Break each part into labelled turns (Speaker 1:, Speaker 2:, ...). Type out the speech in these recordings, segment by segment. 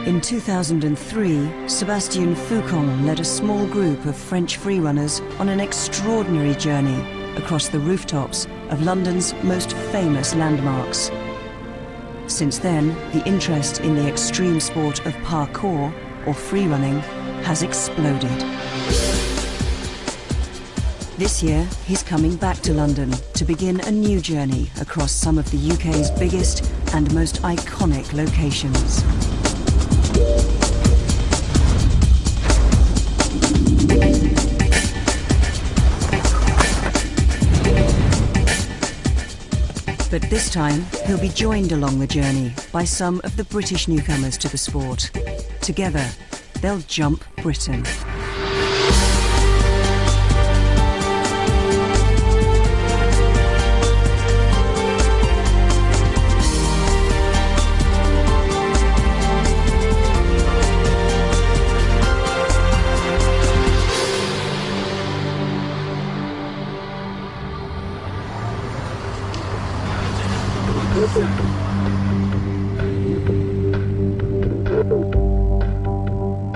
Speaker 1: In 2003, Sébastien Foucan led a small group of French freerunners on an extraordinary journey across the rooftops of London's most famous landmarks. Since then, the interest in the extreme sport of parkour, or freerunning, has exploded. This year, he's coming back to London to begin a new journey across some of the UK's biggest and most iconic locations. But this time, he'll be joined along the journey by some of the British newcomers to the sport. Together, they'll jump Britain.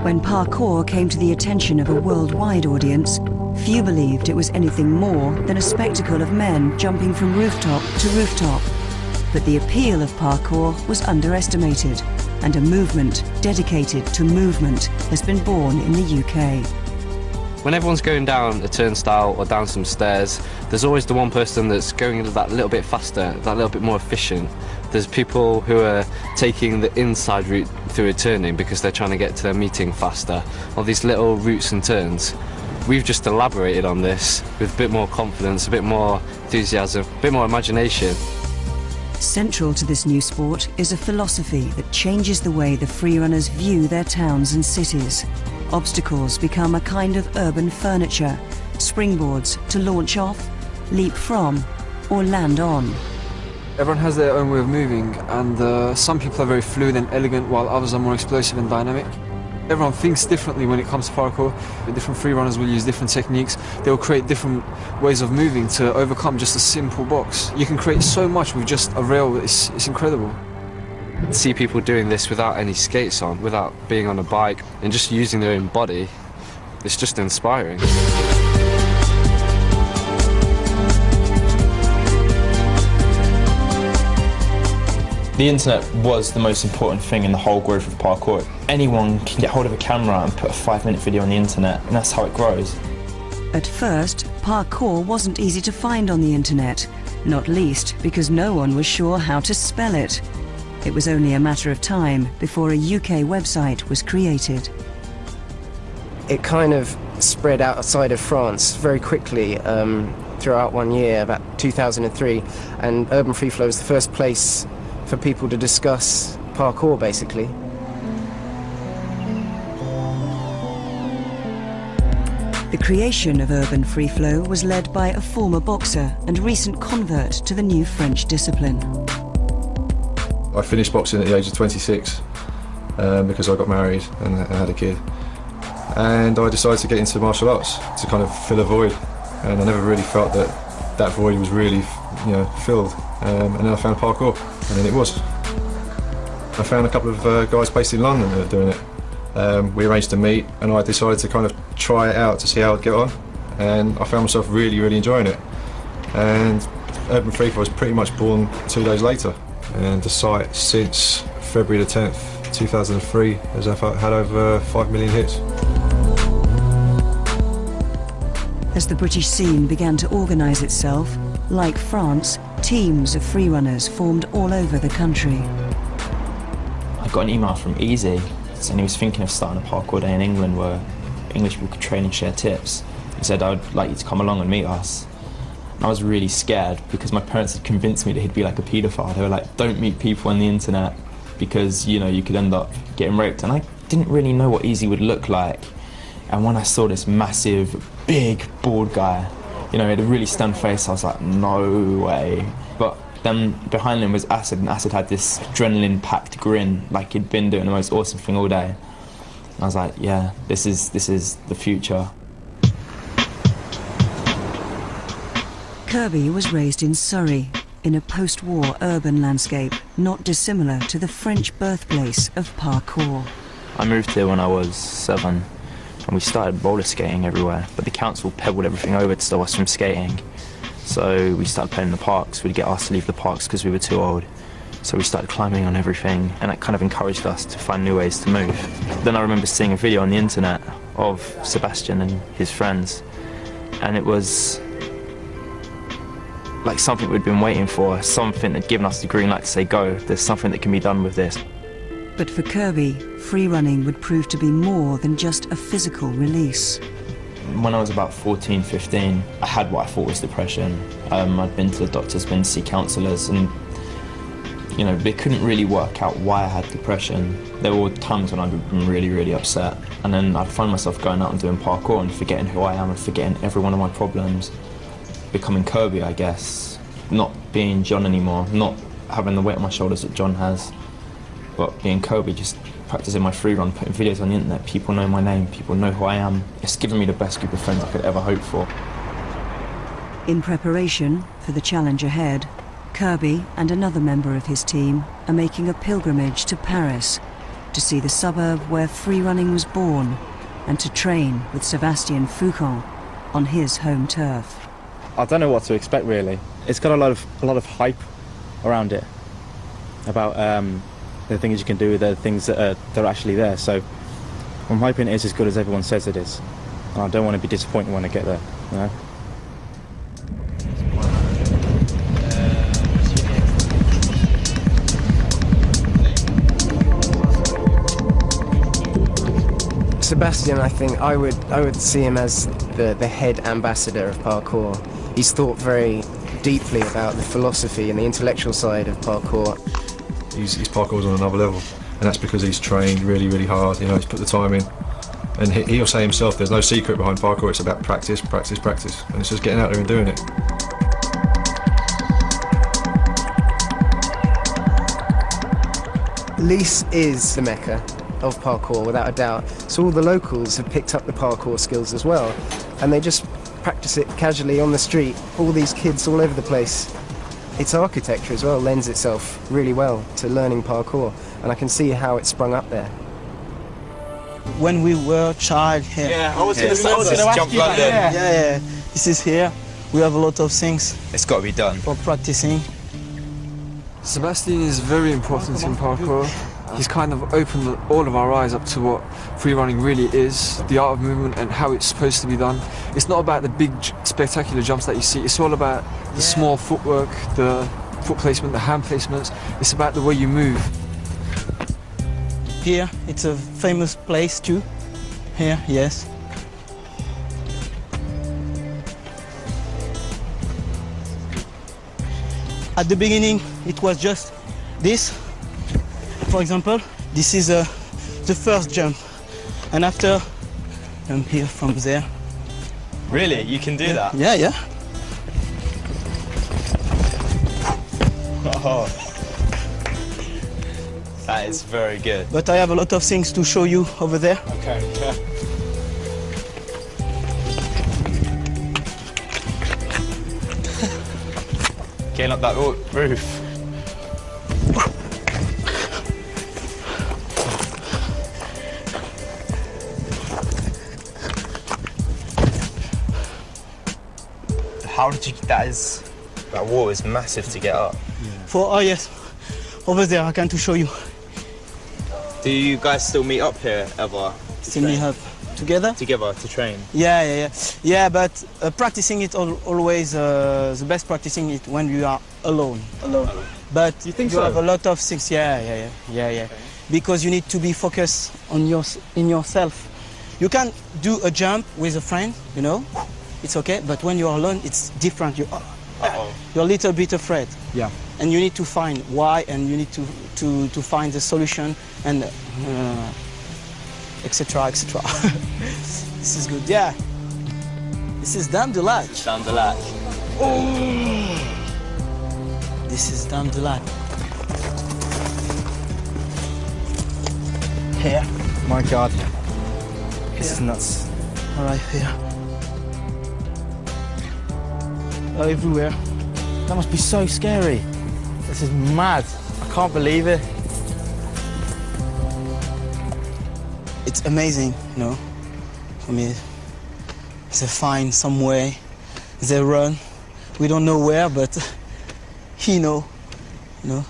Speaker 1: When parkour came to the attention of a worldwide audience, few believed it was anything more than a spectacle of men jumping from rooftop to rooftop. But the appeal of parkour was underestimated, and a movement dedicated to movement has been born in the UK.
Speaker 2: When everyone's going down a turnstile or down some stairs, there's always the one person that's going that little bit faster, that little bit more efficient. There's people who are taking the inside route through a turning because they're trying to get to their meeting faster, all these little routes and turns. We've just elaborated on this with a bit more confidence, a bit more enthusiasm, a bit more imagination.
Speaker 1: Central to this new sport is a philosophy that changes the way the freerunners view their towns and cities. Obstacles become a kind of urban furniture, springboards to launch off, leap from, or land on.
Speaker 3: Everyone has their own way of moving, and some people are very fluid and elegant, while others are more explosive and dynamic. Everyone thinks differently when it comes to parkour. Different freerunners will use different techniques. They'll create different ways of moving to overcome just a simple box. You can create so much with just a rail. It's incredible.
Speaker 2: See people doing this without any skates on, without being on a bike, and just using their own body, it's just inspiring.
Speaker 4: The internet was the most important thing in the whole growth of parkour. Anyone can get hold of a camera and put a 5-minute video on the internet, and that's how it grows.
Speaker 1: At first, parkour wasn't easy to find on the internet, not least because no one was sure how to spell it. It was only a matter of time before a UK website was created.
Speaker 5: It kind of spread outside of France very quickly throughout one year, about 2003, and Urban Free Flow was the first place for people to discuss parkour, basically.
Speaker 1: The creation of Urban Free Flow was led by a former boxer and recent convert to the new French discipline.
Speaker 6: I finished boxing at the age of 26 because I got married and had a kid. And I decided to get into martial arts to kind of fill a void. And I never really felt that that void was really, filled. And then I found parkour, and then it was. I found a couple of guys based in London that were doing it. We arranged to meet, and I decided to kind of try it out to see how I'd get on. And I found myself really, really enjoying it. And Urban Free Flow was pretty much born 2 days later. And the site, since February the 10th, 2003, has had over 5 million hits.
Speaker 1: As the British scene began to organise itself, like France, teams of freerunners formed all over the country.
Speaker 4: I got an email from Easy, and he was thinking of starting a parkour day in England where English people could train and share tips. He said, "I'd like you to come along and meet us." And I was really scared because my parents had convinced me that he'd be like a paedophile. They were like, "Don't meet people on the internet because, you could end up getting raped." And I didn't really know what Easy would look like. And when I saw this massive, big, bald guy, he had a really stern face, I was like, no way. But then behind him was Acid, and Acid had this adrenaline-packed grin, like he'd been doing the most awesome thing all day. And I was like, yeah, this is the future.
Speaker 1: Kirby was raised in Surrey, in a post-war urban landscape not dissimilar to the French birthplace of parkour.
Speaker 4: I moved here when I was 7 and we started roller skating everywhere, but the council pebbled everything over to stop us from skating. So we started playing in the parks. We'd get asked to leave the parks because we were too old. So we started climbing on everything, and that kind of encouraged us to find new ways to move. Then I remember seeing a video on the internet of Sebastian and his friends, and it was like something we'd been waiting for, something that'd given us the green light to say, go, there's something that can be done with this.
Speaker 1: But for Kirby, free running would prove to be more than just a physical release.
Speaker 4: When I was about 14, 15, I had what I thought was depression. I'd been to the doctors, been to see counsellors, and you know, they couldn't really work out why I had depression. There were times when I'd been really, really upset, and then I'd find myself going out and doing parkour and forgetting who I am and forgetting every one of my problems. Becoming Kirby, I guess. Not being John anymore, not having the weight on my shoulders that John has, but being Kirby, just practicing my free run, putting videos on the internet. People know my name, people know who I am. It's given me the best group of friends I could ever hope for.
Speaker 1: In preparation for the challenge ahead, Kirby and another member of his team are making a pilgrimage to Paris to see the suburb where free running was born and to train with Sébastien Foucan on his home turf.
Speaker 7: I don't know what to expect really. It's got a lot of hype around it about the things you can do, the things that are actually there. So I'm hoping it is as good as everyone says it is. And I don't want to be disappointed when I get there, you know?
Speaker 5: Sebastian, I think I would see him as the head ambassador of parkour. He's thought very deeply about the philosophy and the intellectual side of parkour.
Speaker 6: His parkour's on another level, and that's because he's trained really, really hard. You know, he's put the time in, and he'll say himself, there's no secret behind parkour. It's about practice, practice, practice, and it's just getting out there and doing it.
Speaker 5: Nice is the mecca of parkour, without a doubt. So all the locals have picked up the parkour skills as well, and they just practice it casually on the street. All these kids all over the place. Its architecture as well lends itself really well to learning parkour, and I can see how it sprung up there.
Speaker 8: When we were a child here.
Speaker 9: Yeah, I was going to ask you that.
Speaker 8: Yeah. This is here. We have a lot of things.
Speaker 9: It's got to be done.
Speaker 8: For practicing.
Speaker 3: Sebastian is very important in parkour. He's kind of opened all of our eyes up to what free running really is, the art of movement and how it's supposed to be done. It's not about the big spectacular jumps that you see, it's all about the small footwork, the foot placement, the hand placements. It's about the way you move.
Speaker 8: Here, it's a famous place too. Here, yes. At the beginning, it was just this. For example, this is the first jump, and after I'm here from there.
Speaker 9: Really? You can do that?
Speaker 8: Yeah.
Speaker 9: Oh. That is very good.
Speaker 8: But I have a lot of things to show you over there.
Speaker 9: Okay, yeah. Getting up that roof. How did you, that wall is massive to get up.
Speaker 8: Oh yes, over there I can to show you.
Speaker 9: Do you guys still meet up here ever?
Speaker 8: Still meet up together?
Speaker 9: Together to train?
Speaker 8: Yeah, but practicing it always, the best practicing it when you are alone. But
Speaker 9: you think
Speaker 8: you
Speaker 9: so?
Speaker 8: have a lot of things, yeah. Okay. Because you need to be focused on yourself. You can do a jump with a friend, you know, it's okay, but when you're alone, it's different. You're a little bit afraid. Yeah. And you need to find why, and you need to find the solution, and etc. This is good, yeah. This is Dame de Lac.
Speaker 9: Dame de Lac.
Speaker 8: Oh. This is Dame de Lac. Here.
Speaker 7: My God. This is nuts.
Speaker 8: All right, here. Everywhere.
Speaker 7: That must be so scary. This is mad. I can't believe it.
Speaker 8: it's amazing, you know. For me, they find some way, they run. We don't know where, but he know, you know.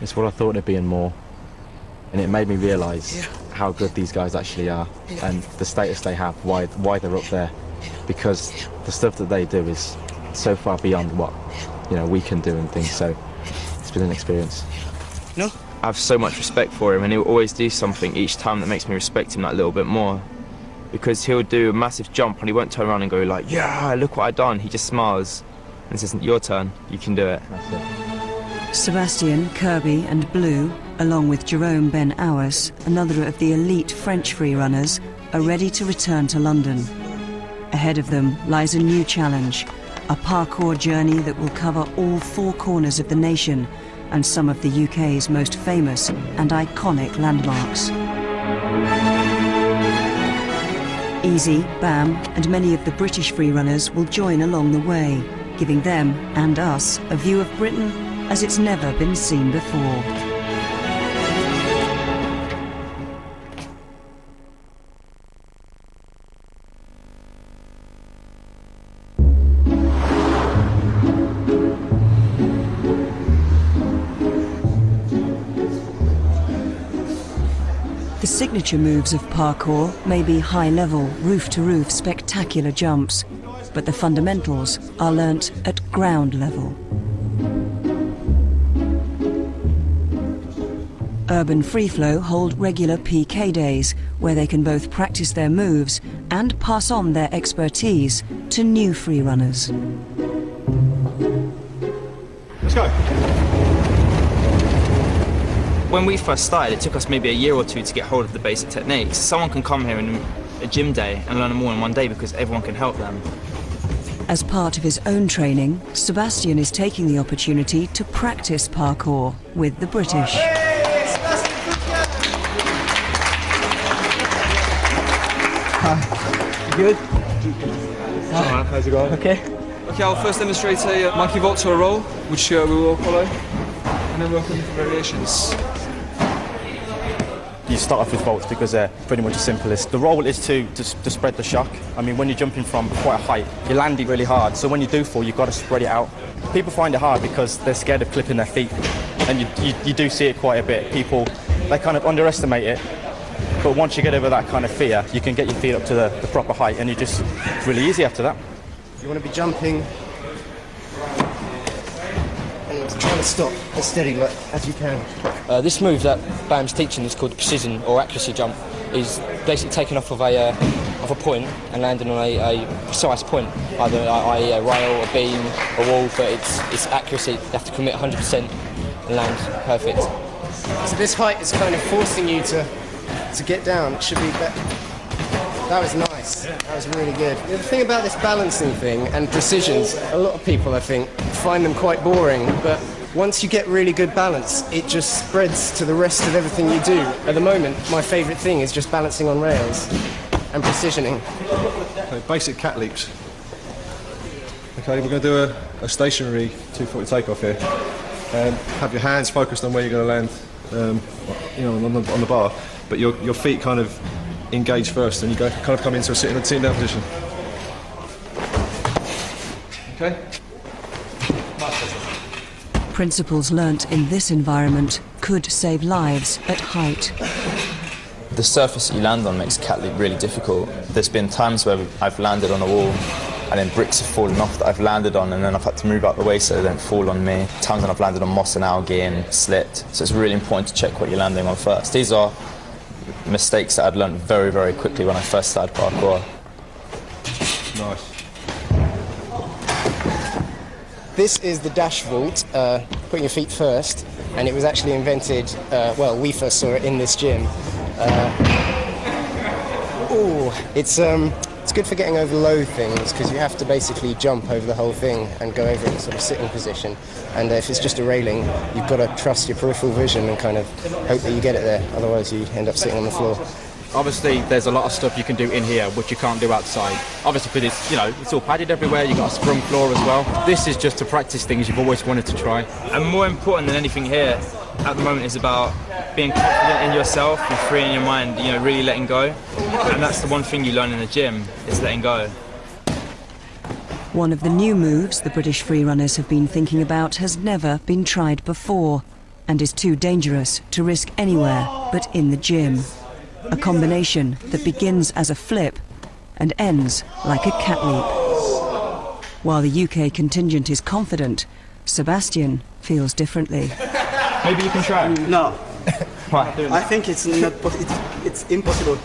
Speaker 7: It's what I thought it'd be and more. And it made me realise how good these guys actually are and the status they have, why they're up there. Because the stuff that they do is so far beyond what, you know, we can do and things. So it's been an experience.
Speaker 8: No?
Speaker 4: I have so much respect for him, and he'll always do something each time that makes me respect him that little bit more. Because he'll do a massive jump and he won't turn around and go like, yeah, look what I've done. He just smiles and says, your turn, you can do it.
Speaker 7: That's it.
Speaker 1: Sebastian, Kirby and Blue, along with Jerome Ben Hours, another of the elite French freerunners, are ready to return to London. Ahead of them lies a new challenge, a parkour journey that will cover all four corners of the nation and some of the UK's most famous and iconic landmarks. Easy, Bam and many of the British freerunners will join along the way, giving them and us a view of Britain as it's never been seen before. The signature moves of parkour may be high-level, roof-to-roof spectacular jumps, but the fundamentals are learnt at ground level. Urban Freeflow hold regular PK days, where they can both practice their moves and pass on their expertise to new freerunners.
Speaker 6: Let's go.
Speaker 4: When we first started, it took us maybe a year or two to get hold of the basic techniques. Someone can come here in a gym day and learn them all in one day because everyone can help them.
Speaker 1: As part of his own training, Sebastian is taking the opportunity to practice parkour with the British.
Speaker 8: Good?
Speaker 3: Hi, how's it going?
Speaker 8: Okay.
Speaker 3: Okay, I'll first demonstrate a monkey vault to a roll, which we will all follow, and then work on different variations.
Speaker 7: You start off with vaults because they're pretty much the simplest. The roll is to spread the shock. I mean, when you're jumping from quite a height, you're landing really hard. So when you do fall, you've got to spread it out. People find it hard because they're scared of clipping their feet. And you do see it quite a bit. People, they kind of underestimate it. But once you get over that kind of fear, you can get your feet up to the proper height and it's really easy after that.
Speaker 5: You want to be jumping and trying to stop as steady as you can.
Speaker 10: This move that Bam's teaching is called the precision or accuracy jump. Is basically taking off of a point and landing on a precise point, either a rail, a beam, a wall. But it's accuracy. You have to commit 100% and land perfect.
Speaker 5: So this height is kind of forcing you to get down. It should be better. That was nice. That was really good. The thing about this balancing thing and precisions, a lot of people, I think, find them quite boring, but once you get really good balance, it just spreads to the rest of everything you do. At the moment, my favourite thing is just balancing on rails and precisioning.
Speaker 6: Okay, basic cat leaps. Okay, we're going to do a stationary 240 takeoff here. Have your hands focused on where you're going to land, on the bar, but your feet kind of engage first, and you kind of come into a sitting down position. Okay.
Speaker 1: Principles learnt in this environment could save lives at height.
Speaker 4: The surface that you land on makes cat leap really difficult. There's been times where I've landed on a wall and then bricks have fallen off that I've landed on, and then I've had to move out the way so they don't fall on me. Times when I've landed on moss and algae and slipped. So it's really important to check what you're landing on first. These are mistakes that I'd learned very, very quickly when I first started parkour.
Speaker 6: Nice.
Speaker 5: This is the dash vault, putting your feet first, and it was actually invented, we first saw it in this gym. It's good for getting over low things, because you have to basically jump over the whole thing and go over in a sort of sitting position. And if it's just a railing, you've got to trust your peripheral vision and kind of hope that you get it there, otherwise you end up sitting on the floor.
Speaker 7: Obviously, there's a lot of stuff you can do in here which you can't do outside. Obviously, because it's, you know, it's all padded everywhere. You've got a sprung floor as well. This is just to practice things you've always wanted to try.
Speaker 4: And more important than anything here at the moment is about being confident in yourself and free in your mind, you know, really letting go. And that's the one thing you learn in the gym, is letting go.
Speaker 1: One of the new moves the British freerunners have been thinking about has never been tried before and is too dangerous to risk anywhere but in the gym. A combination that begins as a flip and ends like a cat leap. While the UK contingent is confident, Sebastian feels differently.
Speaker 4: Maybe you can try.
Speaker 8: No.
Speaker 4: Why?
Speaker 8: I think it's not. It's impossible.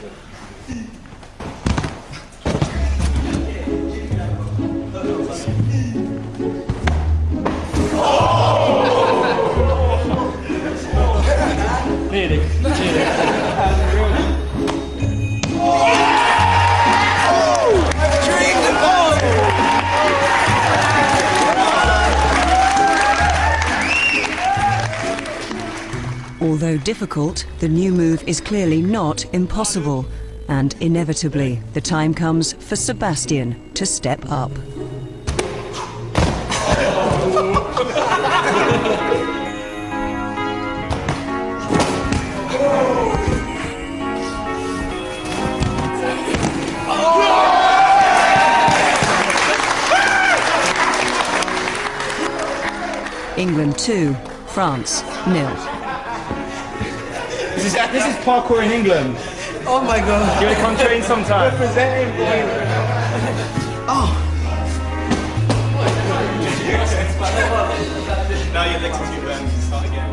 Speaker 1: Although difficult, the new move is clearly not impossible, and inevitably the time comes for Sebastian to step up. England 2, France 0.
Speaker 7: This is parkour in England.
Speaker 8: Oh my God!
Speaker 7: Do you want to come train sometime?
Speaker 8: Representing. Oh.
Speaker 9: Now your legs are too bent. Start again.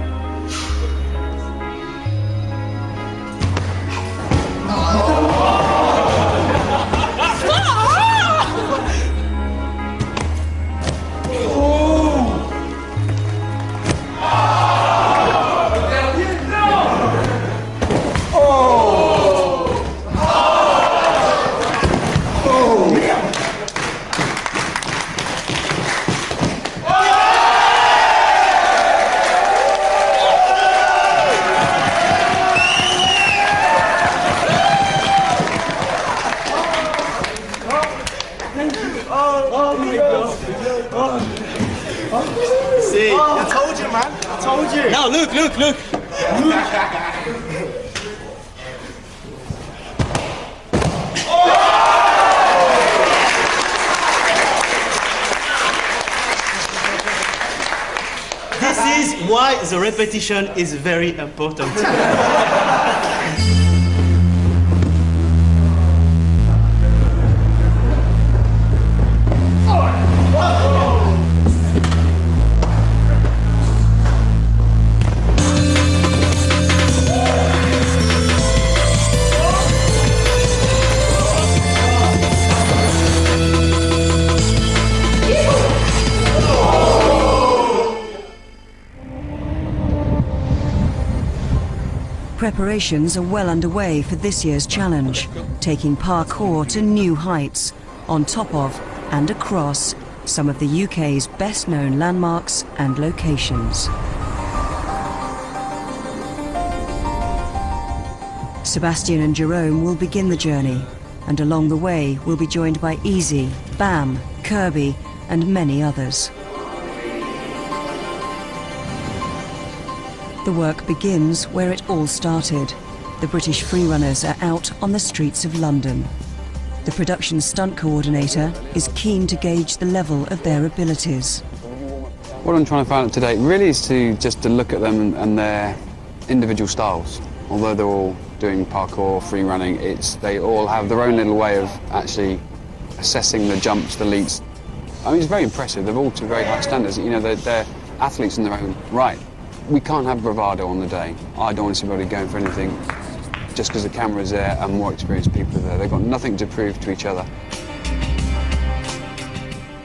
Speaker 8: See, I told you, man. I told you. Now look. This is why the repetition is very important.
Speaker 1: Preparations are well underway for this year's challenge, taking parkour to new heights, on top of and across some of the UK's best-known landmarks and locations. Sebastian and Jerome will begin the journey, and along the way will be joined by Easy, Bam, Kirby, and many others. The work begins where it all started. The British freerunners are out on the streets of London. The production stunt coordinator is keen to gauge the level of their abilities.
Speaker 11: What I'm trying to find out today really is to look at them and their individual styles. Although they're all doing parkour, free running, they all have their own little way of actually assessing the jumps, the leaps. I mean, it's very impressive. They're all to very high standards. You know, they're athletes in their own right. We can't have bravado on the day. I don't want to see anybody going for anything just because the camera's there and more experienced people are there. They've got nothing to prove to each other.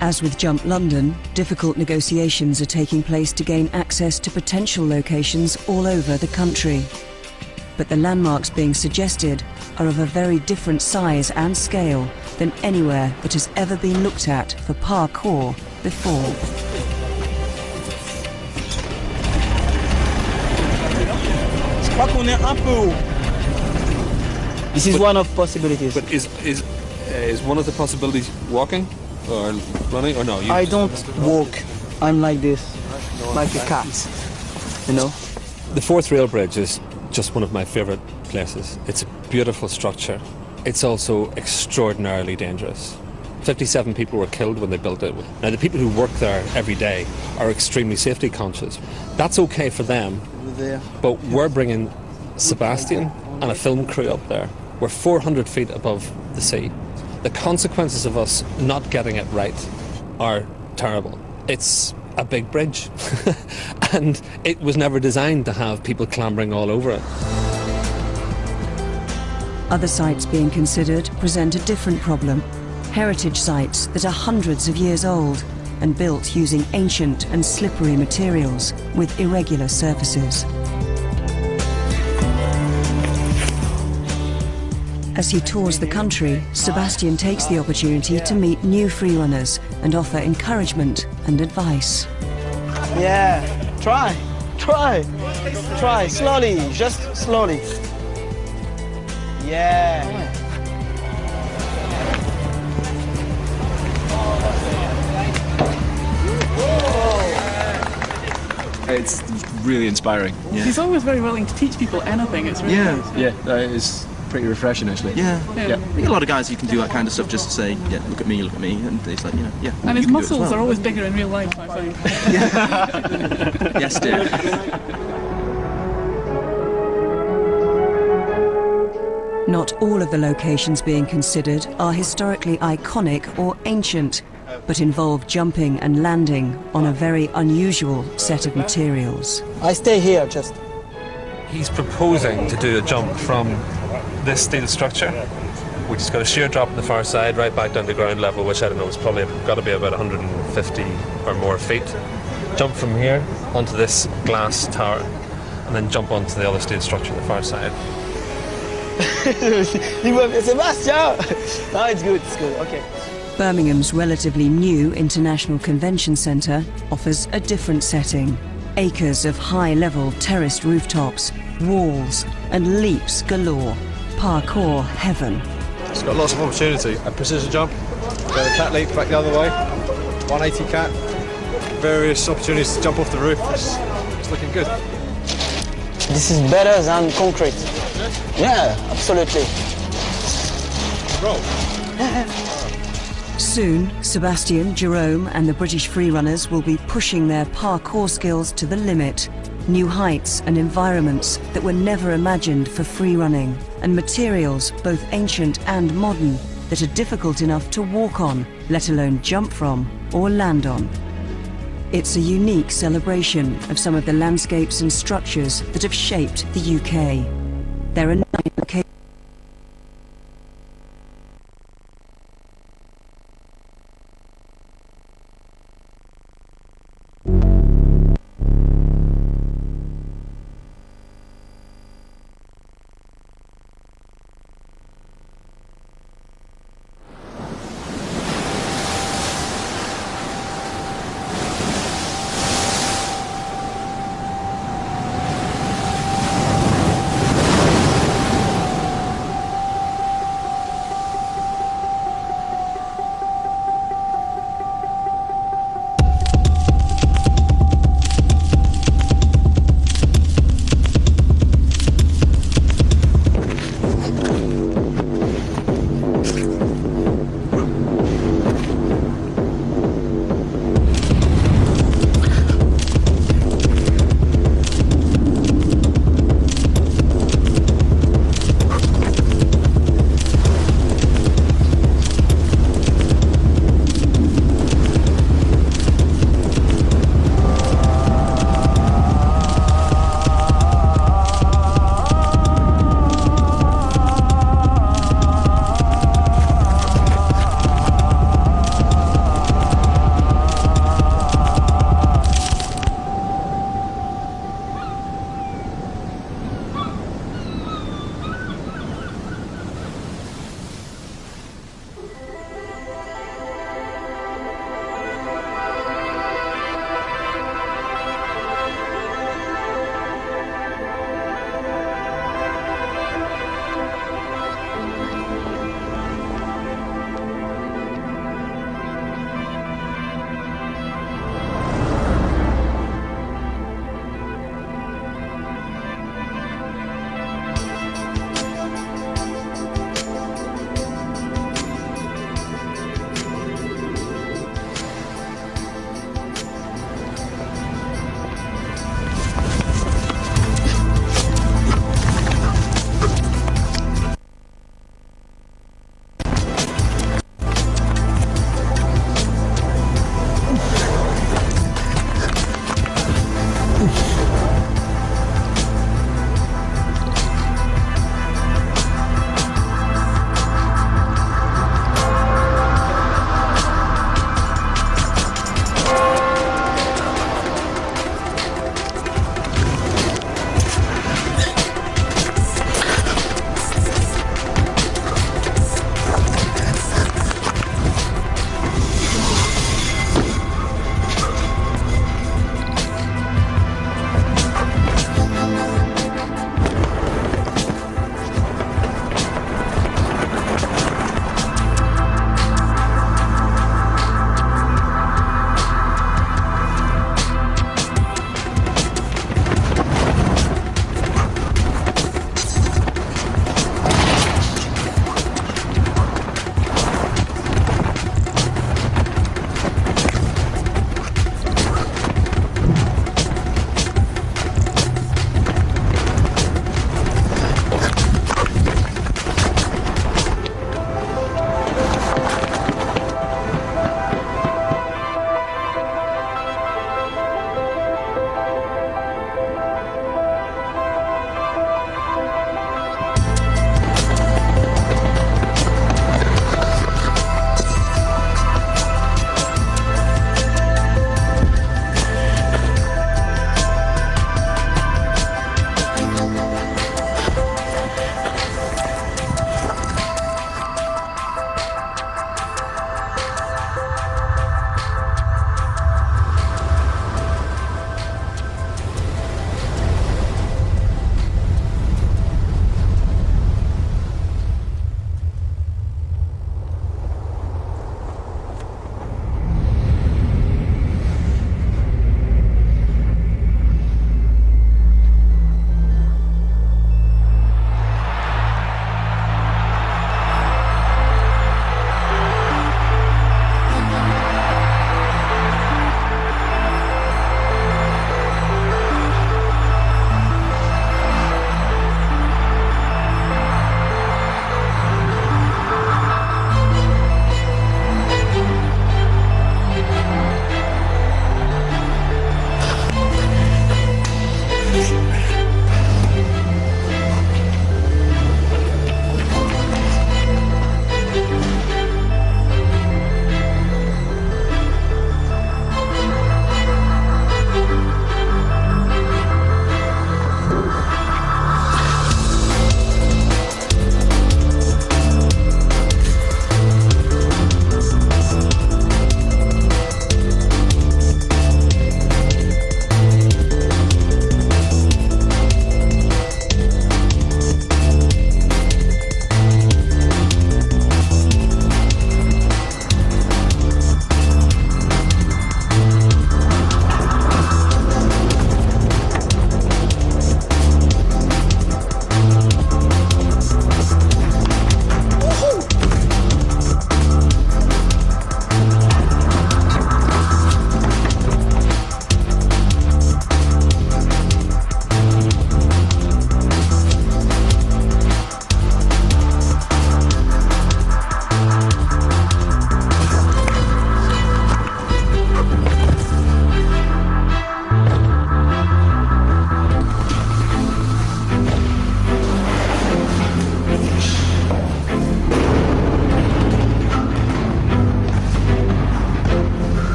Speaker 1: As with Jump London, difficult negotiations are taking place to gain access to potential locations all over the country. But the landmarks being suggested are of a very different size and scale than anywhere that has ever been looked at for parkour before.
Speaker 8: Je crois qu'on est un peu haut. This is one of possibilities.
Speaker 12: But is one of the possibilities walking or running or no?
Speaker 8: I don't walk. I'm like this, like a cat. You know.
Speaker 12: The Fourth Rail Bridge is just one of my favourite places. It's a beautiful structure. It's also extraordinarily dangerous. 57 people were killed when they built it. Now the people who work there every day are extremely safety conscious. That's okay for them, but we're bringing Sebastian and a film crew up there. We're 400 feet above the sea. The consequences of us not getting it right are terrible. It's a big bridge and it was never designed to have people clambering all over it.
Speaker 1: Other sites being considered present a different problem. Heritage sites that are hundreds of years old and built using ancient and slippery materials with irregular surfaces. As he tours the country, Sebastian takes the opportunity to meet new freerunners and offer encouragement and advice.
Speaker 8: Yeah, try, slowly, just slowly. Yeah.
Speaker 13: It's really inspiring. Yeah.
Speaker 14: He's always very willing to teach people anything. It's really nice.
Speaker 13: Yeah, that is pretty refreshing actually.
Speaker 14: Yeah.
Speaker 13: You get a lot of guys who can do that kind of stuff just to say, yeah, look at me, and it's like, yeah.
Speaker 14: And his muscles are always bigger in real life, I find.
Speaker 13: Yes, dear.
Speaker 1: Not all of the locations being considered are historically iconic or ancient, but involve jumping and landing on a very unusual set of materials.
Speaker 8: I stay here just.
Speaker 12: He's proposing to do a jump from this steel structure, which has got a sheer drop on the far side, right back down to ground level, which I don't know, is probably got to be about 150 or more feet. Jump from here onto this glass tower, and then jump onto the other steel structure on the far side.
Speaker 8: Sebastian! No, it's good, okay.
Speaker 1: Birmingham's relatively new International Convention Centre offers a different setting. Acres of high-level terraced rooftops, walls, and leaps galore. Parkour heaven.
Speaker 6: It's got lots of opportunity. A precision jump, a cat leap back the other way, 180 cat, various opportunities to jump off the roof. It's looking good.
Speaker 8: This is better than concrete. Yeah, absolutely.
Speaker 6: Roll.
Speaker 1: Soon, Sebastian, Jerome and the British freerunners will be pushing their parkour skills to the limit. New heights and environments that were never imagined for freerunning, and materials, both ancient and modern, that are difficult enough to walk on, let alone jump from or land on. It's a unique celebration of some of the landscapes and structures that have shaped the UK. There are 9 locations.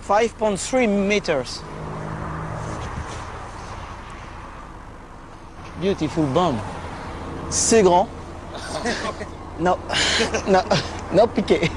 Speaker 8: 5.3 meters. Beautiful bomb. C'est grand. Non, non, non piqué.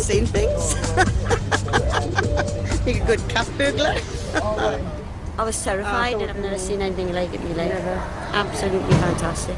Speaker 15: seen things. You're a good cat burglar.
Speaker 16: I was terrified. I've never seen anything like it in my life. Absolutely fantastic.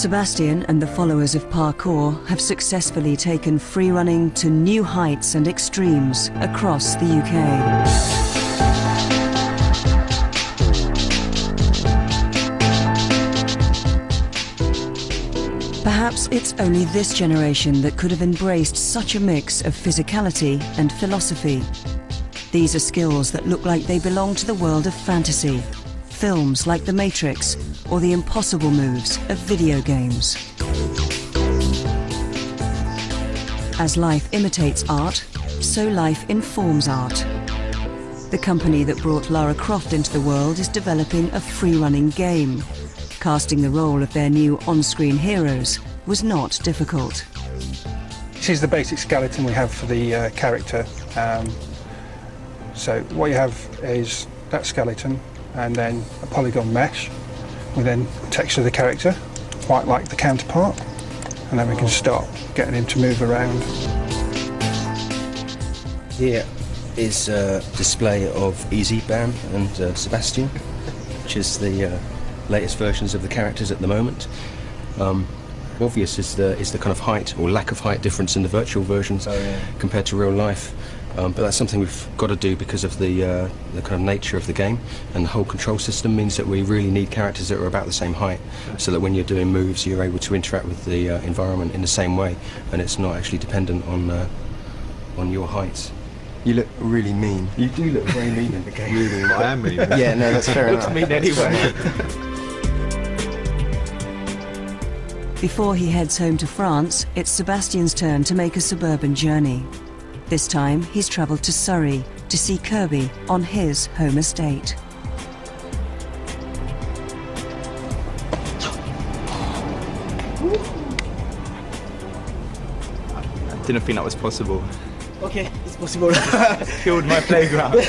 Speaker 1: Sebastian and the followers of parkour have successfully taken freerunning to new heights and extremes across the UK. Perhaps it's only this generation that could have embraced such a mix of physicality and philosophy. These are skills that look like they belong to the world of fantasy, films like The Matrix, or the impossible moves of video games. As life imitates art, so life informs art. The company that brought Lara Croft into the world is developing a free-running game. Casting the role of their new on-screen heroes was not difficult.
Speaker 15: This is the basic skeleton we have for the character. So what you have is that skeleton and then a polygon mesh. We then texture the character, quite like the counterpart, and then we can start getting him to move around.
Speaker 17: Here is a display of Easy, Bam and Sebastian, which is the latest versions of the characters at the moment. Obvious is the kind of height or lack of height difference in the virtual versions compared to real life. But that's something we've got to do because of the kind of nature of the game, and the whole control system means that we really need characters that are about the same height, so that when you're doing moves you're able to interact with the environment in the same way, and it's not actually dependent on your height.
Speaker 18: You look really mean.
Speaker 17: You do look very mean in the game.
Speaker 18: Really, I am mean.
Speaker 17: Yeah, no, that's fair enough.
Speaker 5: mean anyway.
Speaker 1: Before he heads home to France, it's Sebastian's turn to make a suburban journey. This time, he's travelled to Surrey to see Kirby on his home estate.
Speaker 4: I didn't think that was possible.
Speaker 5: Okay, it's possible.
Speaker 4: Killed my playground.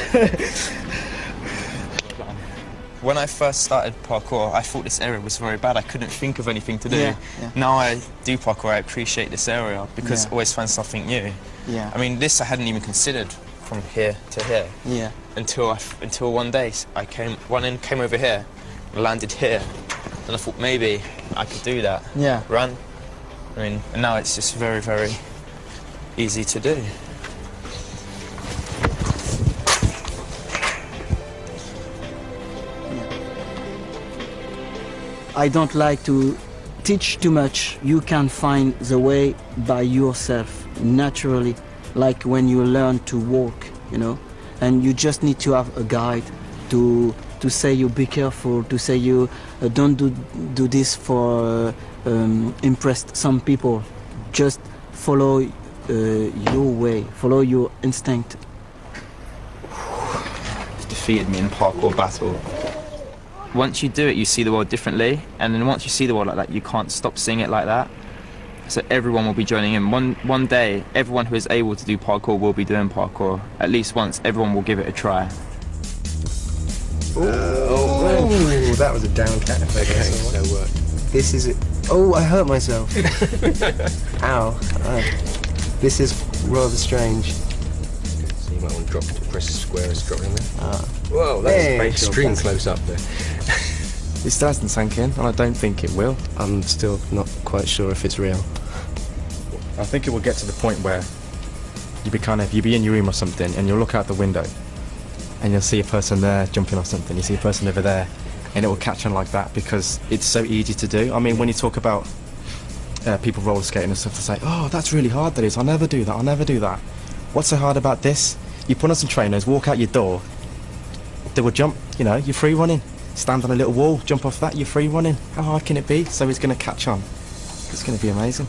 Speaker 9: When I first started parkour, I thought this area was very bad. I couldn't think of anything to do.
Speaker 5: Yeah.
Speaker 9: Now I do parkour, I appreciate this area because I always find something new.
Speaker 5: Yeah.
Speaker 9: I mean, this I hadn't even considered from here to here.
Speaker 5: Yeah.
Speaker 9: Until one day I came over here, landed here, and I thought maybe I could do that.
Speaker 5: Yeah.
Speaker 9: Run. I mean, and now it's just very, very easy to do.
Speaker 8: I don't like to teach too much. You can find the way by yourself, naturally, like when you learn to walk, you know, and you just need to have a guide to say you be careful, to say you don't do this for impress some people. Just follow your way, follow your instinct.
Speaker 4: It's defeated me in a parkour battle. Once you do it, you see the world differently, and then once you see the world like that, you can't stop seeing it like that. So everyone will be joining in. One day, everyone who is able to do parkour will be doing parkour. At least once, everyone will give it a try.
Speaker 18: Oh, that was a down cat. Okay, that worked.
Speaker 17: This is it. Oh, I hurt myself. Ow. This is rather strange.
Speaker 18: So you might want to press square and drop in there. Whoa, that's extreme close up there.
Speaker 7: It still hasn't sunk in, and I don't think it will.
Speaker 18: I'm still not quite sure if it's real.
Speaker 7: I think it will get to the point where you'll be in your room or something, and you'll look out the window, and you'll see a person there jumping off something. You see a person over there, and it will catch on like that because it's so easy to do. I mean, when you talk about people roller skating and stuff, they say, "Oh, that's really hard. That is. I'll never do that. I'll never do that." What's so hard about this? You put on some trainers, walk out your door. They will jump. You know, you're free running. Stand on a little wall, jump off that, you're free running. How hard can it be? So it's going to catch on. It's going to be amazing.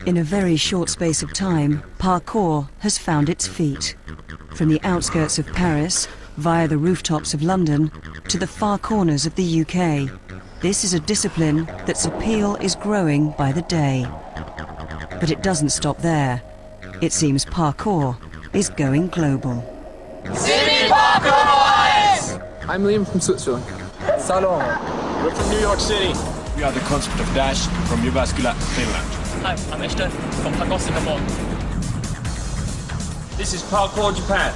Speaker 1: In a very short space of time, parkour has found its feet. From the outskirts of Paris, via the rooftops of London, to the far corners of the UK. This is a discipline that's appeal is growing by the day. But it doesn't stop there. It seems parkour is going global.
Speaker 19: Sydney Parkour Boys!
Speaker 20: I'm Liam from Switzerland.
Speaker 19: Salon.
Speaker 20: We're from New York City. We are the concept of Dash from Jyväskylä, Finland.
Speaker 21: Hi, I'm Eshte from Parkour Singapore.
Speaker 20: This is Parkour Japan.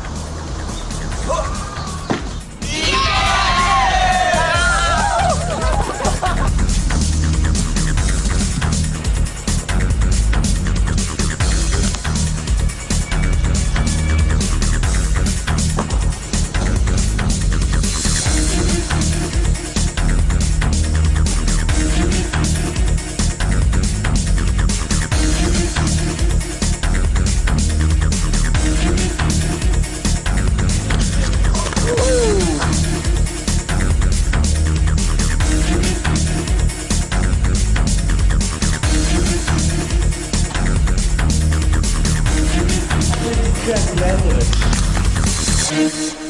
Speaker 19: Congratulations.